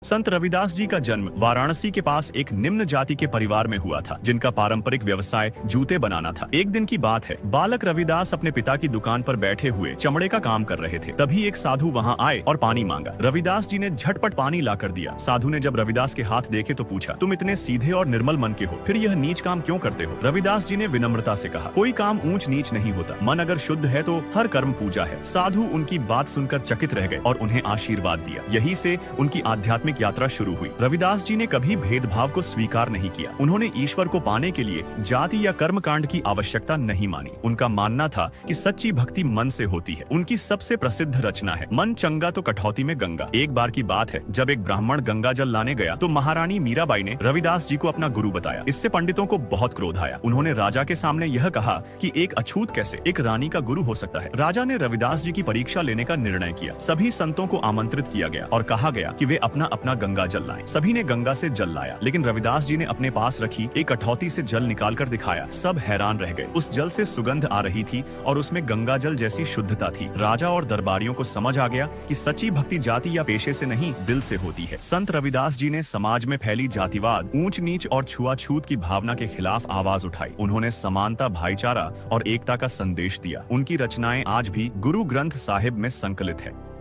संत रविदास जी का जन्म वाराणसी के पास एक निम्न जाति के परिवार में हुआ था, जिनका पारंपरिक व्यवसाय जूते बनाना था। एक दिन की बात है, बालक रविदास अपने पिता की दुकान पर बैठे हुए चमड़े का काम कर रहे थे। तभी एक साधु वहां आए और पानी मांगा। रविदास जी ने झटपट पानी लाकर दिया। साधु ने जब रविदास के हाथ देखे तो पूछा, तुम इतने सीधे और निर्मल मन के हो, फिर यह नीच काम क्यों करते हो? रविदास जी ने विनम्रता से कहा, कोई काम ऊंच नीच नहीं होता, मन अगर शुद्ध है तो हर कर्म पूजा है। साधु उनकी बात सुनकर चकित रह गए और उन्हें आशीर्वाद दिया। यही से उनकी आध्यात्मिक यात्रा शुरू हुई। रविदास जी ने कभी भेदभाव को स्वीकार नहीं किया। उन्होंने ईश्वर को पाने के लिए जाति या कर्मकांड की आवश्यकता नहीं मानी। उनका मानना था कि सच्ची भक्ति मन से होती है। उनकी सबसे प्रसिद्ध रचना है, मन चंगा तो कठौती में गंगा। एक बार की बात है, जब एक ब्राह्मण गंगा जल लाने गया तो महारानी मीराबाई ने रविदास जी को अपना गुरु बताया। इससे पंडितों को बहुत क्रोध आया। उन्होंने राजा के सामने यह कहा कि एक अछूत कैसे एक रानी का गुरु हो सकता है। राजा ने रविदास जी की परीक्षा लेने का निर्णय किया। सभी संतों को आमंत्रित किया गया और कहा गया कि वे अपना अपना गंगा जल लाएं। सभी ने गंगा से जल लाया, लेकिन रविदास जी ने अपने पास रखी एक कठौती से जल निकालकर दिखाया। सब हैरान रह गए। उस जल से सुगंध आ रही थी और उसमें गंगा जल जैसी शुद्धता थी। राजा और दरबारियों को समझ आ गया कि सच्ची भक्ति जाति या पेशे से नहीं, दिल से होती है। संत रविदास जी ने समाज में फैली जातिवाद, ऊंच नीच और छुआछूत की भावना के खिलाफ आवाज उठाई। उन्होंने समानता, भाईचारा और एकता का संदेश दिया। उनकी रचनाएं आज भी गुरु ग्रंथ साहिब में संकलित है।